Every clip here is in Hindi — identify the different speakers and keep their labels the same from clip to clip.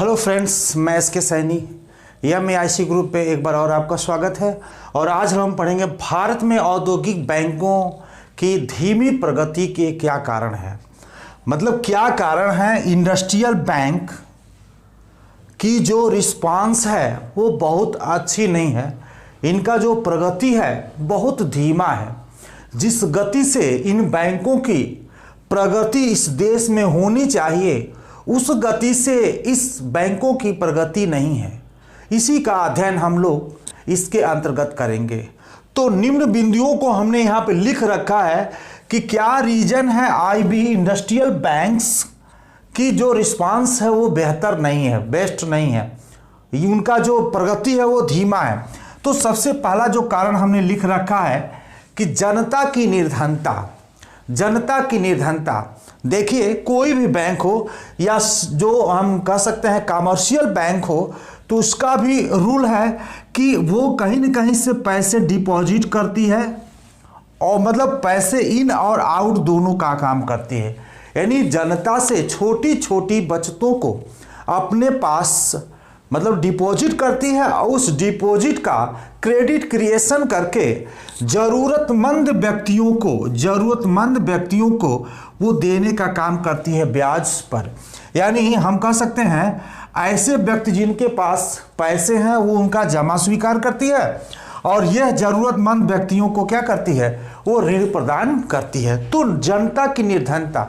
Speaker 1: हेलो फ्रेंड्स, मैं एसके सैनी MAIC ग्रुप पे एक बार और आपका स्वागत है। और आज हम पढ़ेंगे भारत में औद्योगिक बैंकों की धीमी प्रगति के क्या कारण है। मतलब क्या कारण है, इंडस्ट्रियल बैंक की जो रिस्पांस है वो बहुत अच्छी नहीं है। इनका जो प्रगति है बहुत धीमा है। जिस गति से इन बैंकों की प्रगति इस देश में होनी चाहिए उस गति से इस बैंकों की प्रगति नहीं है। इसी का अध्ययन हम लोग इसके अंतर्गत करेंगे। तो निम्न बिंदुओं को हमने यहाँ पे लिख रखा है कि क्या रीजन है IB इंडस्ट्रियल बैंक्स की जो रिस्पांस है वो बेहतर नहीं है, बेस्ट नहीं है, उनका जो प्रगति है वो धीमा है। तो सबसे पहला जो कारण हमने लिख रखा है कि जनता की निर्धनता। जनता की निर्धनता, देखिए कोई भी बैंक हो या जो हम कह सकते हैं कमर्शियल बैंक हो तो उसका भी रूल है कि वो कहीं न कहीं से पैसे डिपॉजिट करती है और मतलब पैसे इन और आउट दोनों का काम करती है। यानी जनता से छोटी छोटी बचतों को अपने पास मतलब डिपॉजिट करती है और उस डिपॉजिट का क्रेडिट क्रिएशन करके ज़रूरतमंद व्यक्तियों को वो देने का काम करती है ब्याज पर। यानी हम कह सकते हैं ऐसे व्यक्ति जिनके पास पैसे हैं वो उनका जमा स्वीकार करती है और यह ज़रूरतमंद व्यक्तियों को क्या करती है, वो ऋण प्रदान करती है। तो जनता की निर्धनता,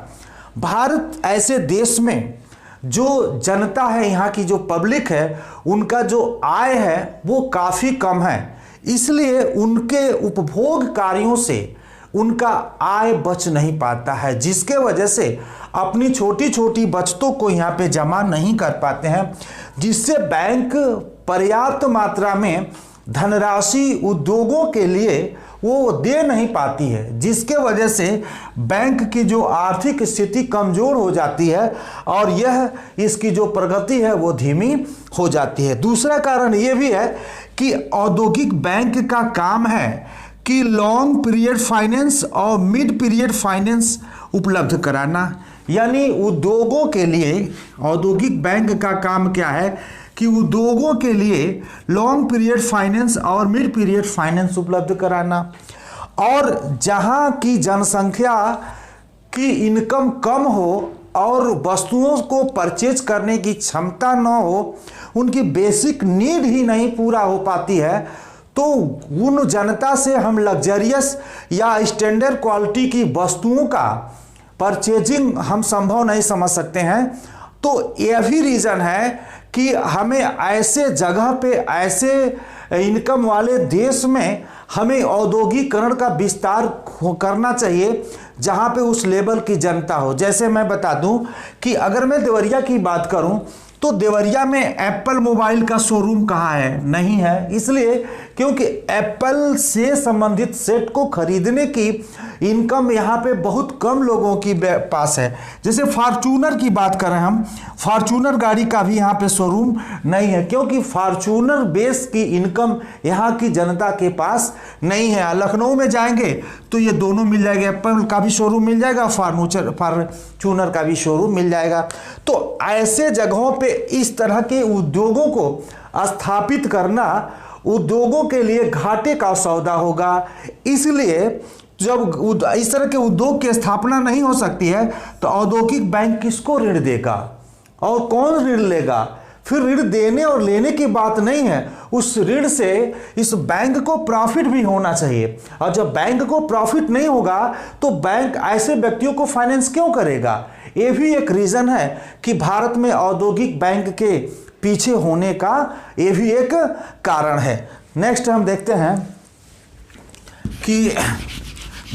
Speaker 1: भारत ऐसे देश में जो जनता है, यहाँ की जो पब्लिक है, उनका जो आय है वो काफ़ी कम है, इसलिए उनके उपभोग कार्यों से उनका आय बच नहीं पाता है, जिसके वजह से अपनी छोटी छोटी बचतों को यहाँ पे जमा नहीं कर पाते हैं, जिससे बैंक पर्याप्त मात्रा में धनराशि उद्योगों के लिए वो दे नहीं पाती है, जिसके वजह से बैंक की जो आर्थिक स्थिति कमज़ोर हो जाती है और यह इसकी जो प्रगति है वो धीमी हो जाती है। दूसरा कारण ये भी है कि औद्योगिक बैंक का काम है कि लॉन्ग पीरियड फाइनेंस और मिड पीरियड फाइनेंस उपलब्ध कराना। यानी उद्योगों के लिए औद्योगिक बैंक का काम क्या है कि उद्योगों के लिए लॉन्ग पीरियड फाइनेंस और मिड पीरियड फाइनेंस उपलब्ध कराना। और जहां की जनसंख्या की इनकम कम हो और वस्तुओं को परचेज करने की क्षमता न हो, उनकी बेसिक नीड ही नहीं पूरा हो पाती है, तो उन जनता से हम लग्जरियस या स्टैंडर्ड क्वालिटी की वस्तुओं का परचेजिंग हम संभव नहीं समझ सकते हैं। तो यह भी रीज़न है कि हमें ऐसे जगह पे, ऐसे इनकम वाले देश में हमें औद्योगिकरण का विस्तार करना चाहिए जहां पे उस लेवल की जनता हो। जैसे मैं बता दूं कि अगर मैं देवरिया की बात करूं तो देवरिया में एप्पल मोबाइल का शोरूम कहाँ है? नहीं है। इसलिए क्योंकि एप्पल से संबंधित सेट को खरीदने की इनकम यहाँ पे बहुत कम लोगों की पास है। जैसे फॉर्च्यूनर की बात करें हम, फॉर्च्यूनर गाड़ी का भी यहाँ पे शोरूम नहीं है, क्योंकि फॉर्च्यूनर बेस की इनकम यहाँ की जनता के पास नहीं है। लखनऊ में जाएंगे तो ये दोनों मिल जाएगा, एप्पल का भी शोरूम मिल जाएगा, फॉर्च्यूनर का भी शोरूम मिल जाएगा। तो ऐसे जगहों पे इस तरह के उद्योगों को स्थापित करना उद्योगों के लिए घाटे का सौदा होगा। इसलिए जब इस तरह के उद्योग की स्थापना नहीं हो सकती है तो औद्योगिक बैंक किसको ऋण देगा और कौन ऋण लेगा? फिर ऋण देने और लेने की बात नहीं है, उस ऋण से इस बैंक को प्रॉफिट भी होना चाहिए। और जब बैंक को प्रॉफिट नहीं होगा तो बैंक ऐसे व्यक्तियों को फाइनेंस क्यों करेगा? ये भी एक रीज़न है कि भारत में औद्योगिक बैंक के पीछे होने का ये भी एक कारण है। नेक्स्ट हम देखते हैं कि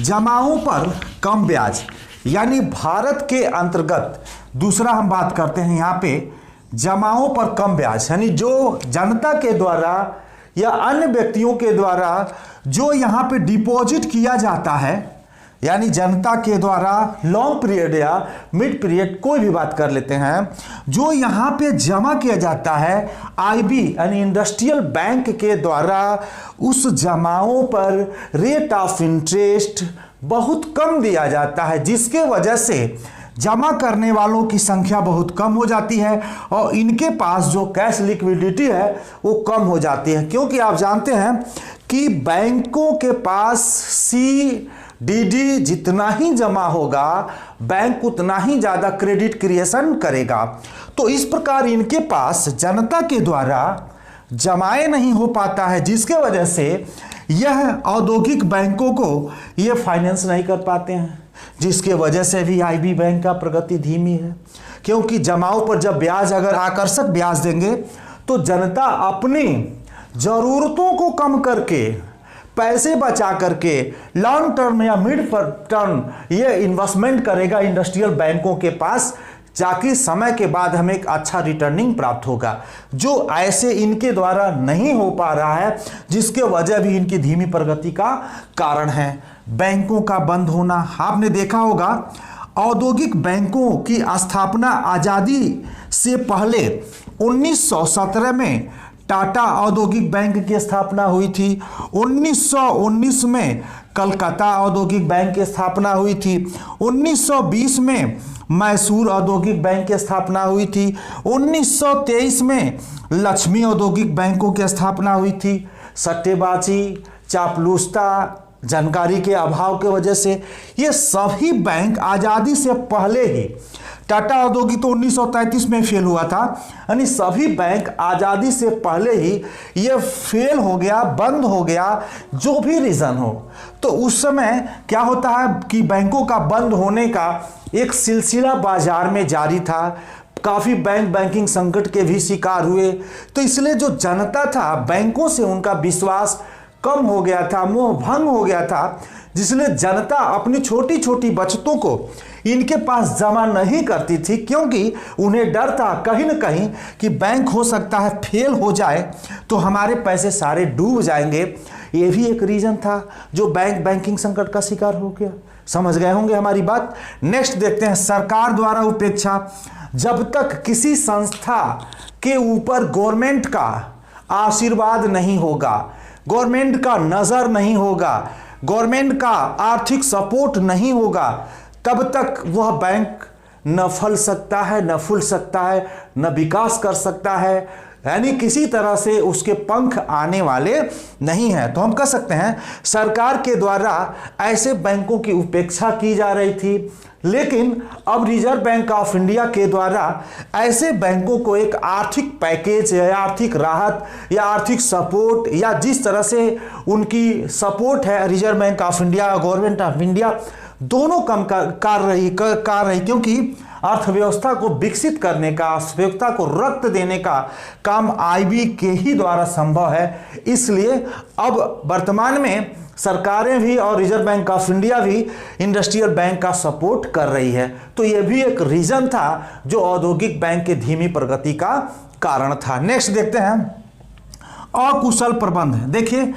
Speaker 1: जमाओं पर कम ब्याज, यानी भारत के अंतर्गत दूसरा हम बात करते हैं यहाँ पे जमाओं पर कम ब्याज, यानी जो जनता के द्वारा या अन्य व्यक्तियों के द्वारा जो यहाँ पे डिपॉजिट किया जाता है, यानी जनता के द्वारा लॉन्ग पीरियड या मिड पीरियड कोई भी बात कर लेते हैं, जो यहाँ पे जमा किया जाता है IB यानी इंडस्ट्रियल बैंक के द्वारा, उस जमाओं पर रेट ऑफ इंटरेस्ट बहुत कम दिया जाता है, जिसके वजह से जमा करने वालों की संख्या बहुत कम हो जाती है और इनके पास जो कैश लिक्विडिटी है वो कम हो जाती है, क्योंकि आप जानते हैं कि बैंकों के पास CDD जितना ही जमा होगा बैंक उतना ही ज़्यादा क्रेडिट क्रिएशन करेगा। तो इस प्रकार इनके पास जनता के द्वारा जमाए नहीं हो पाता है, जिसके वजह से यह औद्योगिक बैंकों को ये फाइनेंस नहीं कर पाते हैं, जिसके वजह से भी IB बैंक का प्रगति धीमी है। क्योंकि जमाओं पर जब ब्याज अगर आकर्षक ब्याज देंगे तो जनता अपनी ज़रूरतों को कम करके पैसे बचा करके लॉन्ग टर्म या मिड टर्म ये इन्वेस्टमेंट करेगा इंडस्ट्रियल बैंकों के पास, ताकि समय के बाद हमें एक अच्छा रिटर्निंग प्राप्त होगा, जो ऐसे इनके द्वारा नहीं हो पा रहा है, जिसके वजह भी इनकी धीमी प्रगति का कारण है। बैंकों का बंद होना, आपने देखा होगा औद्योगिक बैंकों की स्थापना आज़ादी से पहले 1917 में टाटा औद्योगिक बैंक की स्थापना हुई थी। 1919 में कलकत्ता औद्योगिक बैंक की स्थापना हुई थी। 1920 में मैसूर औद्योगिक बैंक की स्थापना हुई थी। 1923 में लक्ष्मी औद्योगिक बैंकों की स्थापना हुई थी। सट्टेबाजी, चापलूसता, जानकारी के अभाव के वजह से ये सभी बैंक आज़ादी से पहले ही, टाटा औद्योगिक तो 1933 में फेल हुआ था, यानी सभी बैंक आज़ादी से पहले ही ये फेल हो गया, बंद हो गया, जो भी रीज़न हो। तो उस समय क्या होता है कि बैंकों का बंद होने का एक सिलसिला बाजार में जारी था, काफ़ी बैंक बैंकिंग संकट के भी शिकार हुए। तो इसलिए जो जनता था बैंकों से उनका विश्वास कम हो गया था, मोह भंग हो गया था, जिसलिए जनता अपनी छोटी छोटी बचतों को इनके पास जमा नहीं करती थी, क्योंकि उन्हें डर था कहीं न कहीं कि बैंक हो सकता है फेल हो जाए तो हमारे पैसे सारे डूब जाएंगे। ये भी एक रीज़न था जो बैंक बैंकिंग संकट का शिकार हो गया। समझ गए होंगे हमारी बात। नेक्स्ट देखते हैं, सरकार द्वारा उपेक्षा। जब तक किसी संस्था के ऊपर गवर्नमेंट का आशीर्वाद नहीं होगा, गवर्नमेंट का नज़र नहीं होगा, गवर्नमेंट का आर्थिक सपोर्ट नहीं होगा, तब तक वह बैंक न फल सकता है, न फूल सकता है, न विकास कर सकता है, यानी किसी तरह से उसके पंख आने वाले नहीं हैं। तो हम कह सकते हैं सरकार के द्वारा ऐसे बैंकों की उपेक्षा की जा रही थी, लेकिन अब रिजर्व बैंक ऑफ इंडिया के द्वारा ऐसे बैंकों को एक आर्थिक पैकेज या आर्थिक राहत या आर्थिक सपोर्ट, या जिस तरह से उनकी सपोर्ट है रिजर्व बैंक ऑफ इंडिया और गवर्नमेंट ऑफ इंडिया, दोनों कम कर रही, क्योंकि अर्थव्यवस्था को विकसित करने का, अर्थव्यवस्था को रक्त देने का काम IB के ही द्वारा संभव है। इसलिए अब वर्तमान में सरकारें भी और रिजर्व बैंक ऑफ इंडिया भी इंडस्ट्रियल बैंक का सपोर्ट कर रही है। तो यह भी एक रीजन था जो औद्योगिक बैंक के धीमी प्रगति का कारण था। नेक्स्ट देखते हैं, अकुशल प्रबंध। देखिए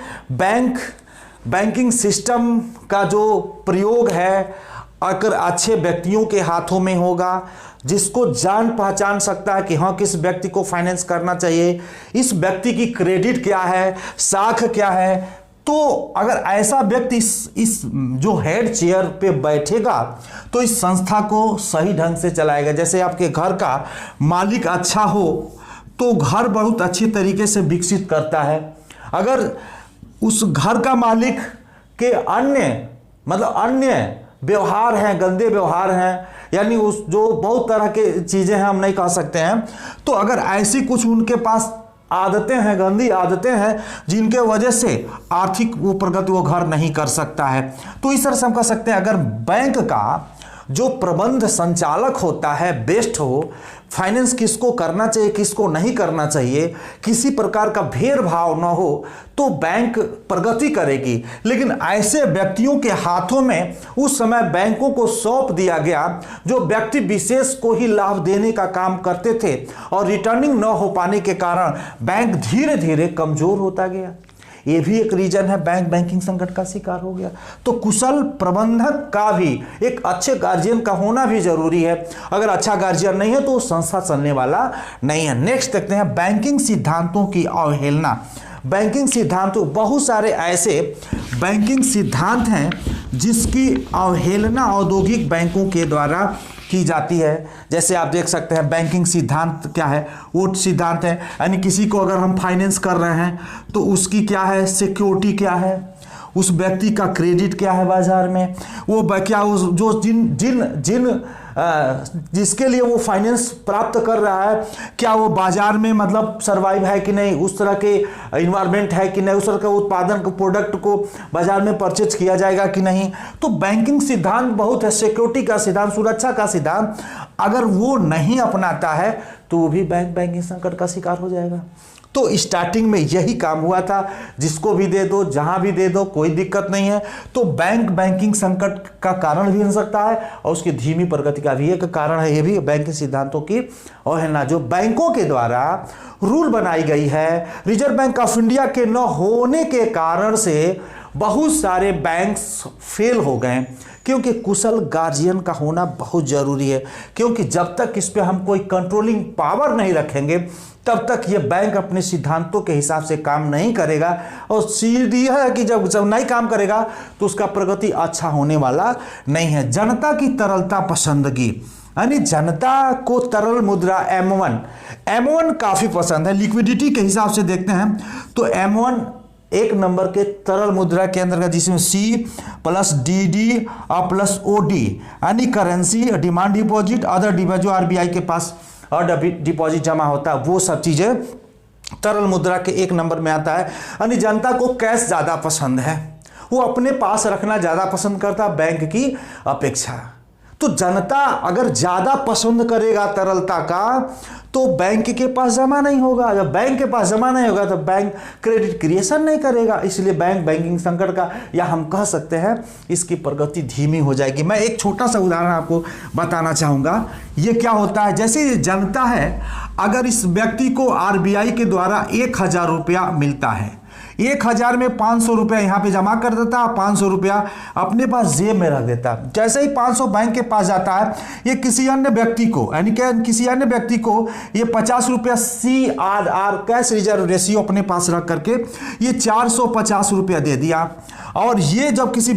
Speaker 1: बैंकिंग सिस्टम का जो प्रयोग है अगर अच्छे व्यक्तियों के हाथों में होगा, जिसको जान पहचान सकता है कि हाँ किस व्यक्ति को फाइनेंस करना चाहिए, इस व्यक्ति की क्रेडिट क्या है, साख क्या है, तो अगर ऐसा व्यक्ति इस जो हेड चेयर पे बैठेगा तो इस संस्था को सही ढंग से चलाएगा। जैसे आपके घर का मालिक अच्छा हो तो घर बहुत अच्छी तरीके से विकसित करता है। अगर उस घर का मालिक के अन्य व्यवहार हैं, गंदे व्यवहार हैं, यानी उस जो बहुत तरह के चीज़ें हैं, हम नहीं कह सकते हैं, तो अगर ऐसी कुछ उनके पास आदतें हैं, गंदी आदतें हैं, जिनके वजह से आर्थिक वो प्रगति वो घर नहीं कर सकता है, तो इस तरह से हम कह सकते हैं अगर बैंक का जो प्रबंध संचालक होता है बेस्ट हो, फाइनेंस किसको करना चाहिए किसको नहीं करना चाहिए, किसी प्रकार का भेदभाव न हो, तो बैंक प्रगति करेगी। लेकिन ऐसे व्यक्तियों के हाथों में उस समय बैंकों को सौंप दिया गया जो व्यक्ति विशेष को ही लाभ देने का काम करते थे, और रिटर्निंग न हो पाने के कारण बैंक धीरे धीरे कमजोर होता गया। ये भी एक रीजन है बैंक बैंकिंग संकट का शिकार हो गया। तो कुशल प्रबंधक का भी, एक अच्छे गार्जियन का होना भी जरूरी है। अगर अच्छा गार्जियन नहीं है तो संस्था चलने वाला नहीं है। नेक्स्ट देखते हैं, बैंकिंग सिद्धांतों की अवहेलना। बैंकिंग सिद्धांतों, बहुत सारे ऐसे बैंकिंग सिद्धांत हैं जिसकी अवहेलना औद्योगिक बैंकों के द्वारा की जाती है। जैसे आप देख सकते हैं बैंकिंग सिद्धांत क्या है, वो सिद्धांत है यानी किसी को अगर हम फाइनेंस कर रहे हैं तो उसकी क्या है, सिक्योरिटी क्या है, उस व्यक्ति का क्रेडिट क्या है बाजार में, वो क्या उस जो जिसके लिए वो फाइनेंस प्राप्त कर रहा है क्या वो बाजार में मतलब सरवाइव है कि नहीं, उस तरह के इन्वायरमेंट है कि नहीं, उस तरह का उत्पादन को प्रोडक्ट को बाजार में परचेज किया जाएगा कि नहीं। तो बैंकिंग सिद्धांत बहुत है, सिक्योरिटी का सिद्धांत, सुरक्षा का सिद्धांत, अगर वो नहीं अपनाता है तो वो भी बैंकिंग संकट का शिकार हो जाएगा। तो स्टार्टिंग में यही काम हुआ था, जिसको भी दे दो, जहां भी दे दो, कोई दिक्कत नहीं है। तो बैंकिंग संकट का कारण भी बन सकता है और उसकी धीमी प्रगति का भी एक कारण है। ये भी बैंकिंग सिद्धांतों की अवहेलना जो बैंकों के द्वारा रूल बनाई गई है, रिजर्व बैंक ऑफ इंडिया के न होने के कारण से बहुत सारे बैंक्स फेल हो गए, क्योंकि कुशल गार्जियन का होना बहुत जरूरी है। क्योंकि जब तक इस पे हम कोई कंट्रोलिंग पावर नहीं रखेंगे तब तक ये बैंक अपने सिद्धांतों के हिसाब से काम नहीं करेगा, और सीधी है कि जब नहीं काम करेगा तो उसका प्रगति अच्छा होने वाला नहीं है। जनता की तरलता पसंदगी यानी जनता को तरल मुद्रा M1 काफी पसंद है। लिक्विडिटी के हिसाब से देखते हैं तो M1 एक नंबर के तरल मुद्रा के अंतर्गत, जिसमें C प्लस DD और प्लस OD यानी currency, demand deposit, other deposit जो RBI के पास और डिपॉजिट जमा होता है, वो सब चीजें तरल मुद्रा के एक नंबर में आता है। यानी जनता को कैश ज्यादा पसंद है, वो अपने पास रखना ज्यादा पसंद करता है बैंक की अपेक्षा। तो जनता अगर ज्यादा पसंद करेगा तरलता का तो बैंक के पास जमा नहीं होगा, जब बैंक के पास जमा नहीं होगा तो बैंक क्रेडिट क्रिएशन नहीं करेगा, इसलिए बैंकिंग संकट का, या हम कह सकते हैं इसकी प्रगति धीमी हो जाएगी। मैं एक छोटा सा उदाहरण आपको बताना चाहूँगा। ये क्या होता है, जैसे जनता है, अगर इस व्यक्ति को RBI के द्वारा 1000 रुपया मिलता है, 1000 में 500 रुपया यहाँ पे जमा कर देता है, 500 रुपया अपने पास जेब में रख देता है। जैसे ही 500 बैंक के पास जाता है, ये किसी अन्य व्यक्ति को यानी क्या, किसी अन्य व्यक्ति को ये 50 रुपया CRR कैश रिजर्व रेशियो अपने पास रख करके ये 450 रुपया दे दिया, और ये जब किसी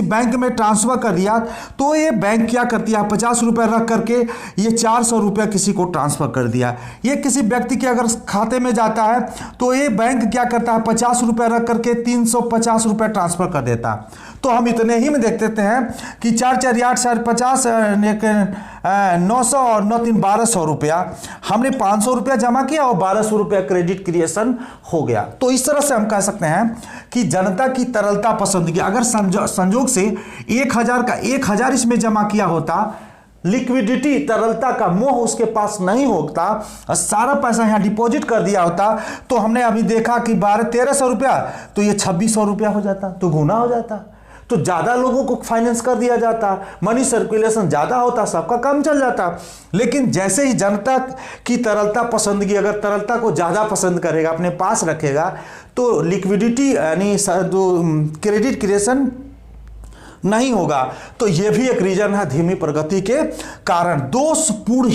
Speaker 1: बैंक में ट्रांसफर कर दिया तो ये बैंक क्या करती है, 50 रुपया रख करके ये 400 रुपया किसी को ट्रांसफर कर दिया। ये किसी व्यक्ति के अगर खाते में जाता है तो ये बैंक क्या करता है, 50 रुपये रख करके 350 रुपये ट्रांसफर कर देता। तो हम इतने ही में देख देते हैं कि 4 4 8 4 50 900 और 9 3 1200 रुपया, हमने 500 रुपया जमा किया और 1200 रुपया क्रेडिट क्रिएशन हो गया। तो इस तरह से हम कह सकते हैं कि जनता की तरलता पसंद की, अगर संजोग से 1000 इसमें जमा किया होता, लिक्विडिटी तरलता का मोह उसके पास नहीं होता और सारा पैसा यहाँ डिपॉजिट कर दिया होता, तो हमने अभी देखा कि 1300 रुपया तो ये 2600 रुपया हो जाता, तो गुना हो जाता। तो ज़्यादा लोगों को फाइनेंस कर दिया जाता, मनी सर्कुलेशन ज़्यादा होता, सबका काम चल जाता। लेकिन जैसे ही जनता की तरलता पसंदगी, अगर तरलता को ज़्यादा पसंद करेगा, अपने पास रखेगा, तो लिक्विडिटी यानी क्रेडिट क्रिएशन नहीं होगा। तो यह भी एक रीजन है धीमी प्रगति के कारण। दोषपूर्ण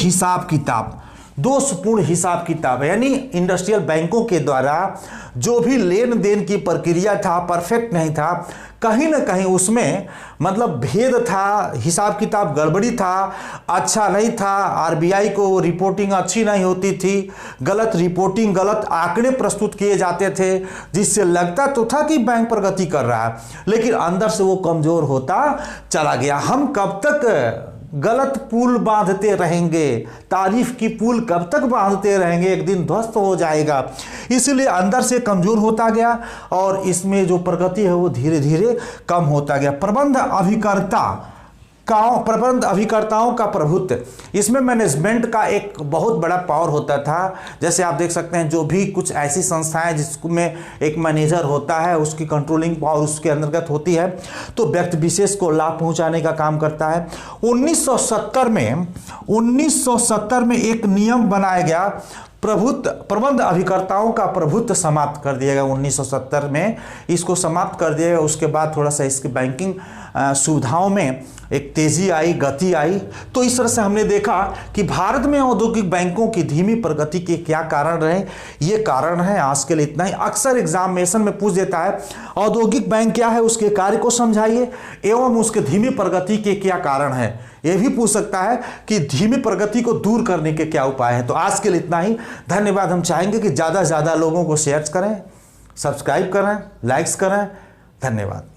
Speaker 1: हिसाब किताब यानी इंडस्ट्रियल बैंकों के द्वारा जो भी लेन देन की प्रक्रिया था परफेक्ट नहीं था, कहीं ना कहीं उसमें मतलब भेद था, हिसाब किताब गड़बड़ी था, अच्छा नहीं था। RBI को रिपोर्टिंग अच्छी नहीं होती थी, गलत रिपोर्टिंग, गलत आंकड़े प्रस्तुत किए जाते थे, जिससे लगता तो था कि बैंक प्रगति कर रहा है, लेकिन अंदर से वो कमजोर होता चला गया। हम कब तक गलत पुल बांधते रहेंगे, तारीफ की पुल कब तक बांधते रहेंगे, एक दिन ध्वस्त हो जाएगा। इसलिए अंदर से कमजोर होता गया और इसमें जो प्रगति है वो धीरे धीरे कम होता गया। प्रबंध अभिकर्ताओं का प्रभुत्व, इसमें मैनेजमेंट का एक बहुत बड़ा पावर होता था। जैसे आप देख सकते हैं, जो भी कुछ ऐसी संस्थाएं जिसमें एक मैनेजर होता है, उसकी कंट्रोलिंग पावर उसके अंतर्गत होती है, तो व्यक्ति विशेष को लाभ पहुंचाने का काम करता है। 1970 में एक नियम बनाया गया, प्रबंध अभिकर्ताओं का प्रभुत्व समाप्त कर दिया गया। 1970 में इसको समाप्त कर दिया गया। उसके बाद थोड़ा सा इसकी बैंकिंग सुविधाओं में एक तेजी आई, गति आई। तो इस तरह से हमने देखा कि भारत में औद्योगिक बैंकों की धीमी प्रगति के क्या कारण रहे। ये कारण है। आज के लिए इतना ही। अक्सर एग्जामिनेशन में पूछ देता है औद्योगिक बैंक क्या है, उसके कार्य को समझाइए एवं उसके धीमी प्रगति के क्या कारण है। यह भी पूछ सकता है कि धीमी प्रगति को दूर करने के क्या उपाय हैं। तो आज के लिए इतना ही। धन्यवाद। हम चाहेंगे कि ज़्यादा से ज़्यादा लोगों को शेयर करें, सब्सक्राइब करें, लाइक्स करें। धन्यवाद।